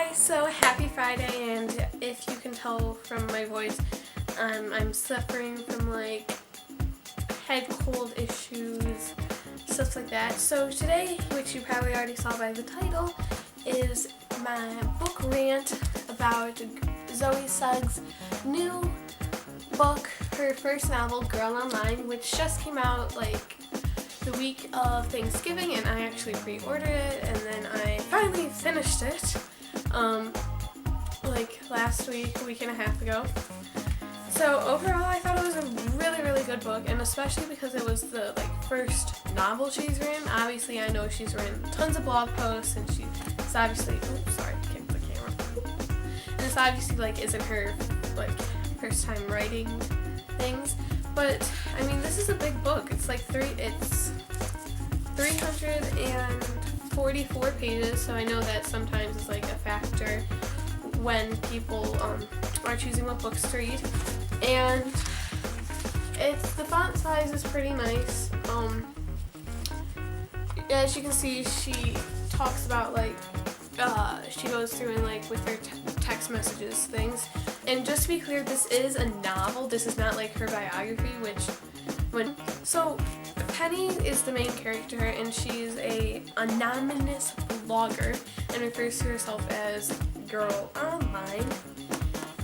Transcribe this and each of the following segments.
Hi, so happy Friday, and if you can tell from my voice, I'm suffering from like head cold issues, stuff like that. So today, which you probably already saw by the title, is my book rant about Zoe Sugg's new book, her first novel, Girl Online, which just came out like the week of Thanksgiving, and I actually pre-ordered it, and then I finally finished it like last week, a week and a half ago. So overall I thought it was a really good book, and especially because it was the first novel she's written. Obviously I know she's written tons of blog posts, and she's obviously, oops, sorry, can't put the camera, and it's obviously isn't her first time writing things. But I mean, this is a big book. It's 344 pages, so I know that sometimes it's a factor when people are choosing what books to read. And the font size is pretty nice. As you can see, she talks about she goes through and with her text messages things. And just to be clear, this is a novel. This is not her biography, so Penny is the main character, and she's a anonymous blogger and refers to herself as Girl Online.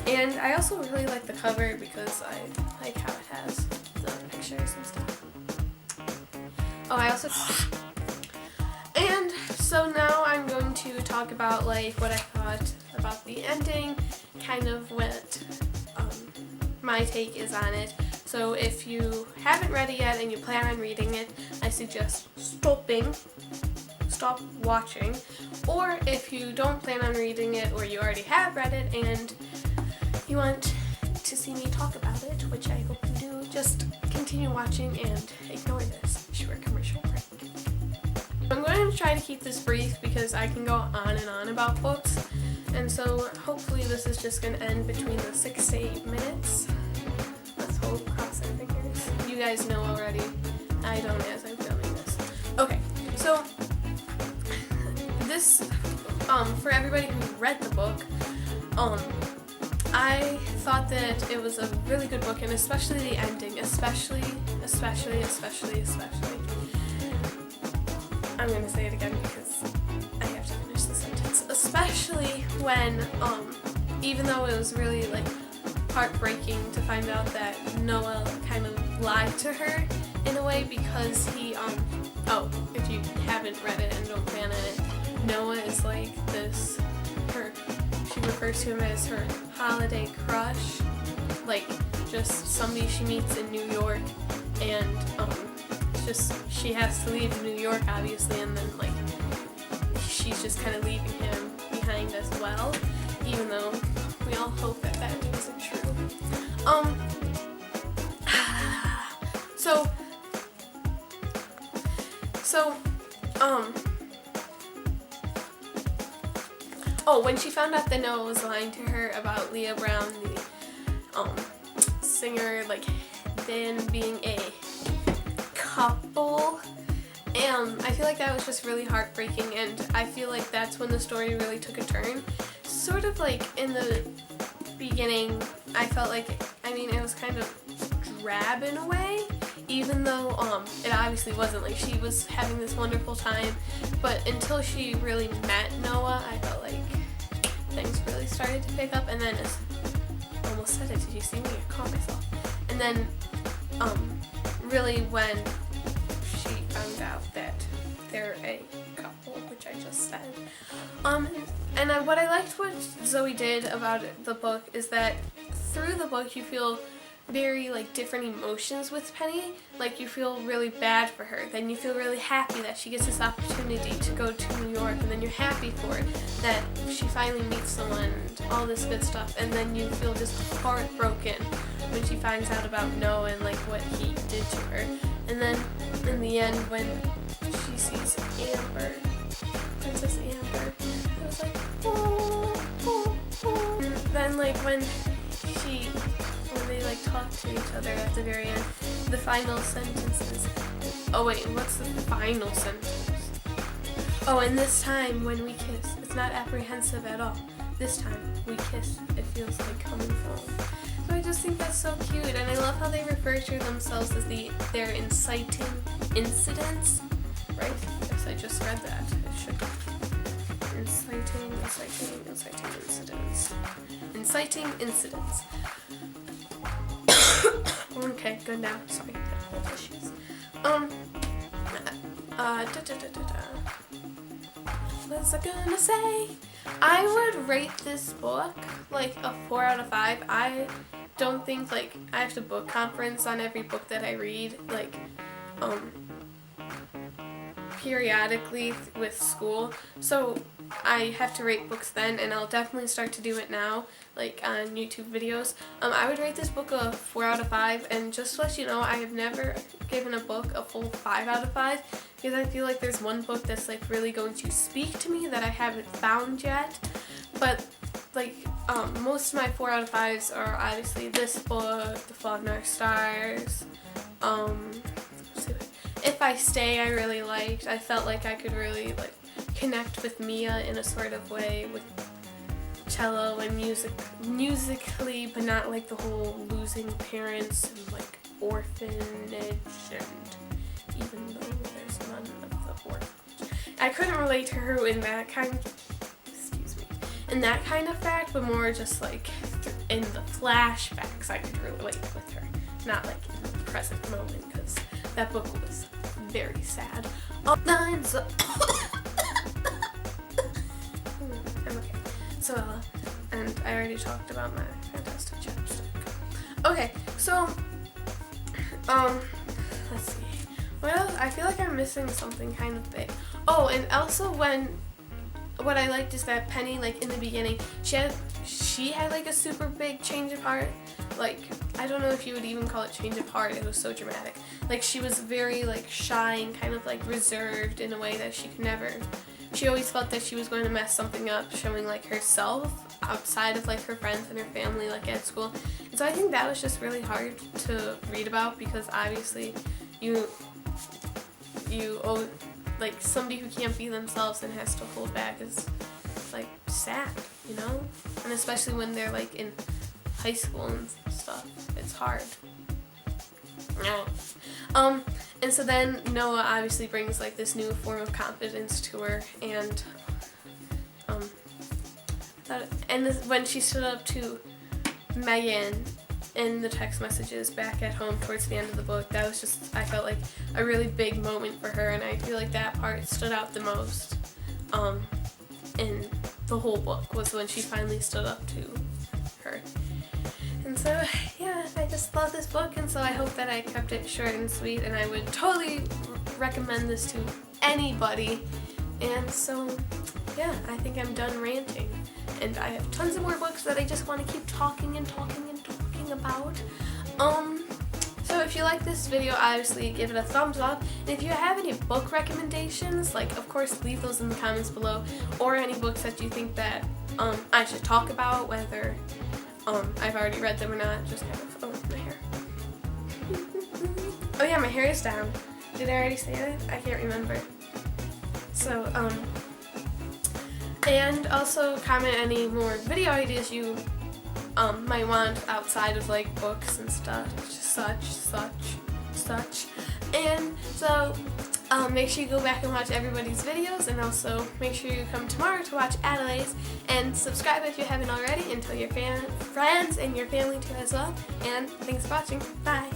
And I also really like the cover because I like how it has the pictures and stuff. And so now I'm going to talk about what I thought about the ending, kind of what my take is on it. So if you haven't read it yet and you plan on reading it, I suggest stop watching. Or if you don't plan on reading it, or you already have read it and you want to see me talk about it, which I hope you do, just continue watching and ignore this short commercial break. I'm going to try to keep this brief because I can go on and on about books, and so hopefully this is just going to end between the 6 to 8 minutes. Let's hope, cross our fingers. You guys know already. I don't as I'm filming this. Okay, so this, for everybody who read the book, I thought that it was a really good book, and especially the ending, especially. I'm going to say it again because I have to finish the sentence. Especially when, even though it was really heartbreaking to find out that Noah kind of lied to her in a way, because he, if you haven't read it and don't plan on it, Noah is she refers to him as her holiday crush, just somebody she meets in New York, and, she has to leave New York, obviously, and then, she's just kind of leaving him behind as well, even though we all hope that isn't true. When she found out that Noah was lying to her about Leah Brown, the, singer, them being a couple, I feel that was just really heartbreaking, and I feel that's when the story really took a turn. Sort of in the beginning, I felt it was kind of drab in a way, even though it obviously wasn't. She was having this wonderful time, but until she really met Noah, I felt things really started to pick up. And then, I almost said it, did you see me? I caught myself. And then really when she found out that they're a couple, which I just said. And what I liked what Zoe did about the book is that through the book you feel very different emotions with Penny. You feel really bad for her, then you feel really happy that she gets this opportunity to go to New York, and then you're happy for it that she finally meets someone, and all this good stuff, and then you feel just heartbroken when she finds out about Noah and what he did to her. And then in the end, when she sees Amber, Princess Amber, I was oh. And then when they talk to each other at the very end, the final sentences. Oh wait, what's the final sentence? Oh, and this time when we kiss, it's not apprehensive at all. This time, we kiss. It feels like coming home. So I just think that's so cute, and I love how they refer to themselves as their inciting incidents, right? Yes, I just read that. It should be inciting incidents. Inciting incidents. Okay, good now. Sorry, health issues. What was I gonna say? I would rate this book like a 4 out of 5. I don't think like I have to book conference on every book that I read, like periodically with school. So I have to rate books then, and I'll definitely start to do it now, like on YouTube videos. I would rate this book a 4 out of 5, and just to let you know, I have never given a book a full 5 out of 5, because I feel like there's one book that's like really going to speak to me that I haven't found yet. But like most of my 4 out of 5s are obviously this book, The Fault in Our Stars, If I Stay I really liked. I felt like I could really like connect with Mia in a sort of way with cello and musically, but not like the whole losing parents and like orphanage, and even though there's none of the orphanage. I couldn't relate to her in that kind of fact, but more just like in the flashbacks I could relate with her, not like in the present moment, because that book was very sad. I'm okay. So, and I already talked about my fantastic chapstick. Okay, so, let's see. Well, I feel like I'm missing something kind of big. Oh, and also what I liked is that Penny, like in the beginning, she had like a super big change of heart. Like, I don't know if you would even call it change of heart. It was so dramatic. Like, she was very like shy and kind of like reserved in a way that she always felt that she was going to mess something up, showing like herself outside of like her friends and her family, like at school. And so I think that was just really hard to read about, because obviously you owe, like, somebody who can't be themselves and has to hold back is like sad, you know? And especially when they're like in high school and stuff, it's hard. And so then Noah obviously brings like this new form of confidence to her, and when she stood up to Megan in the text messages back at home towards the end of the book, that was just, I felt like a really big moment for her, and I feel like that part stood out the most in the whole book, was when she finally stood up to her. And so, yeah, I just love this book, and so I hope that I kept it short and sweet, and I would totally recommend this to anybody. And so, yeah, I think I'm done ranting, and I have tons of more books that I just want to keep talking about. So if you like this video, obviously give it a thumbs up, and if you have any book recommendations, like, of course, leave those in the comments below, or any books that you think that I should talk about, whether I've already read them or not. Just kind of, my hair. Oh yeah, my hair is down. Did I already say that? I can't remember. So, and also comment any more video ideas you might want outside of like books and stuff, such. And so make sure you go back and watch everybody's videos, and also make sure you come tomorrow to watch Adelaide's, and subscribe if you haven't already, and tell your friends and your family too as well. And thanks for watching. Bye.